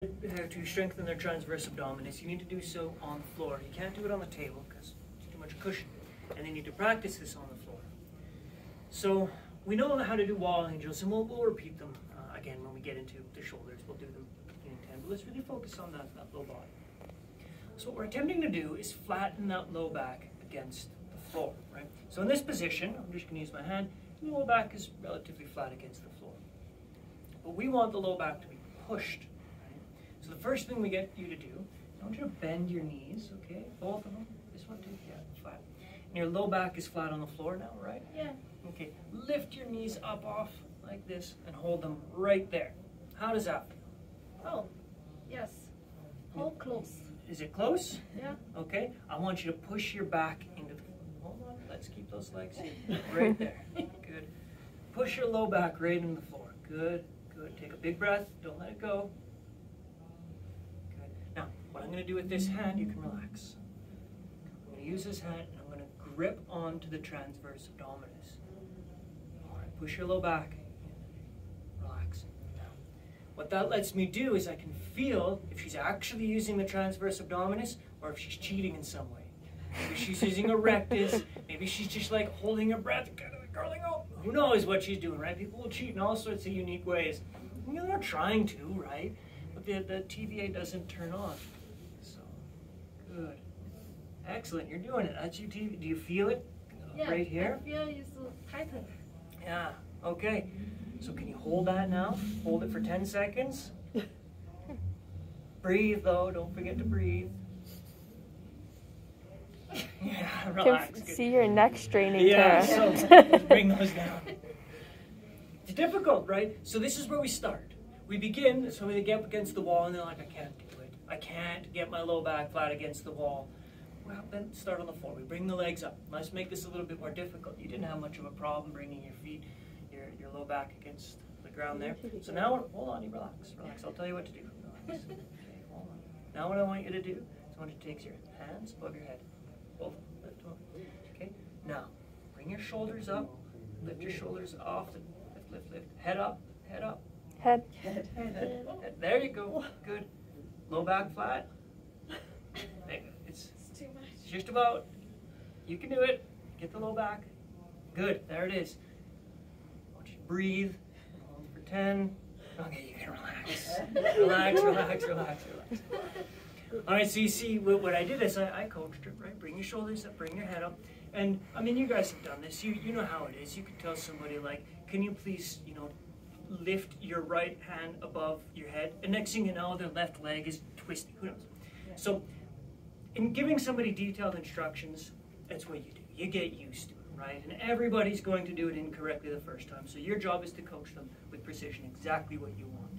How to strengthen their transverse abdominis, you need to do so on the floor. You can't do it on the table because it's too much cushion. And they need to practice this on the floor. So we know how to do wall angels, and we'll repeat them again when we get into the shoulders. We'll do them in 10, but let's really focus on that low body. So what we're attempting to do is flatten that low back against the floor, right? So in this position, I'm just going to use my hand, and the low back is relatively flat against the floor. But we want the low back to be pushed. So the first thing we get you to do, I want you to bend your knees, okay? Both of them. This one too, yeah, flat. And your low back is flat on the floor now, right? Yeah. Okay, lift your knees up off like this and hold them right there. How does that feel? Oh, yes. Hold close. Is it close? Yeah. Okay, I want you to push your back into the, hold on, let's keep those legs right there. Good. Push your low back right into the floor. Good, good. Take a big breath, don't let it go. Now, what I'm going to do with this hand, you can relax. I'm going to use this hand and I'm going to grip onto the transverse abdominis. All right, push your low back. Relax. Now, what that lets me do is I can feel if she's actually using the transverse abdominis or if she's cheating in some way. Maybe she's using a rectus. Maybe she's just like holding her breath and kind of curling up. Who knows what she's doing, right? People will cheat in all sorts of unique ways. You know, they're not trying to, right? But the TVA doesn't turn on. So, good. Excellent, you're doing it. That's your TV. Do you feel it? Yeah, right here? I feel it's tighter. Yeah, okay. So can you hold that now? Hold it for 10 seconds. Breathe though, don't forget to breathe. Yeah, relax. You can see your neck straining. Yeah, Tara. so let's bring those down. It's difficult, right? So this is where we start. We begin, so we get up against the wall and they're like, I can't do it. I can't get my low back flat against the wall. Well, then start on the floor. We bring the legs up. Let's make this a little bit more difficult. You didn't have much of a problem bringing your feet, your low back against the ground there. So now, hold on, you relax. I'll tell you what to do. Relax. Okay, hold on. Now what I want you to do is I want you to take your hands above your head. Both, lift them up. Okay, now, bring your shoulders up. Lift your shoulders off. Lift. Head up, head up. Head. Head. There you go. Good. Low back flat. It's too much. just about. You can do it. Get the low back. Good. There it is. I want you to breathe. Hold for 10. Okay, you can relax. Relax. All right, so you see what I did is I coached her, right? Bring your shoulders up, bring your head up. And I mean, you guys have done this. You know how it is. You can tell somebody like, can you please, lift your right hand above your head, and next thing you know, their left leg is twisting. Who knows? Yeah. So, in giving somebody detailed instructions, that's what you do. You get used to it, right? And everybody's going to do it incorrectly the first time. So your job is to coach them with precision, exactly what you want.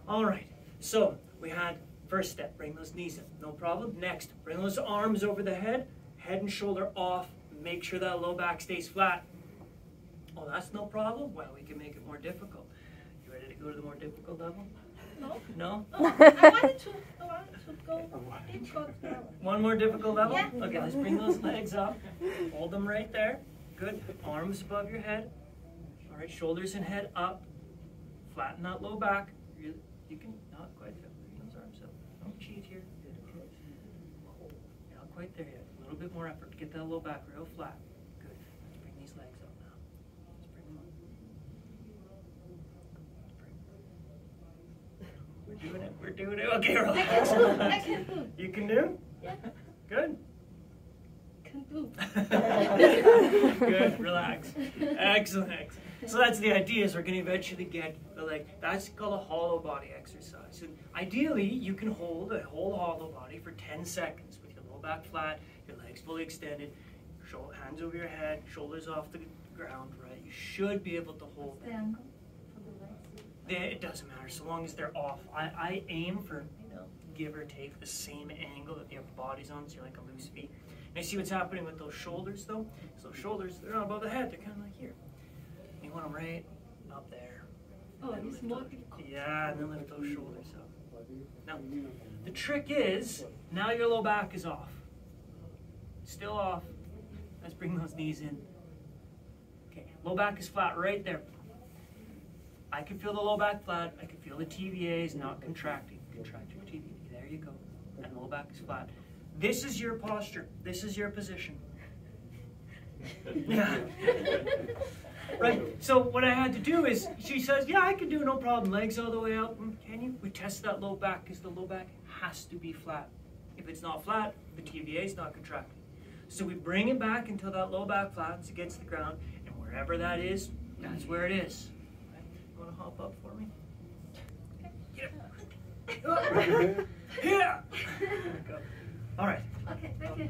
All right. So we had first step, bring those knees up, no problem. Next, bring those arms over the head and shoulder off. Make sure that low back stays flat. Oh, that's no problem? Well, we can make it more difficult. You ready to go to the more difficult level? No. No? I wanted to go difficult level. One more difficult level? Yeah. Okay, let's bring those legs up. Hold them right there. Good. Arms above your head. All right, shoulders and head up. Flatten that low back. You can not quite feel. Bring those arms up. Don't cheat here. Good. You're not quite there yet. A little bit more effort to get that low back real flat. Good. Let's bring these legs up now. Let's bring them up. We're doing it. Okay, relax. I can do. You can do? Yeah. Good. Can do. Good, relax. Excellent. So that's the idea, is we're going to eventually get the leg. That's called a hollow body exercise. And ideally, you can hold a whole hollow body for 10 seconds with your low back flat, your legs fully extended, hands over your head, shoulders off the ground, right? You should be able to hold it. It doesn't matter, so long as they're off. I aim for, give or take the same angle that the upper body's on, so you're like a loose V. And you see what's happening with those shoulders, though? So those shoulders, they're not above the head, they're kind of like here. You want them right up there. Oh, it's more difficult. Yeah, and then lift those shoulders up. Now, the trick is, now your low back is off. Still off. Let's bring those knees in. Okay, low back is flat right there. I can feel the low back flat. I can feel the TVAs not contracting. Contract your TV. There you go. And low back is flat. This is your posture. This is your position. Yeah. Right. So what I had to do is, she says, yeah, I can do no problem. Legs all the way up. Can you? We test that low back because the low back has to be flat. If it's not flat, the TVA is not contracting. So we bring it back until that low back flattens against the ground, and wherever that is, that's where it is. Right. You want to hop up for me? Yeah. Here. Go. All right. Okay, thank you.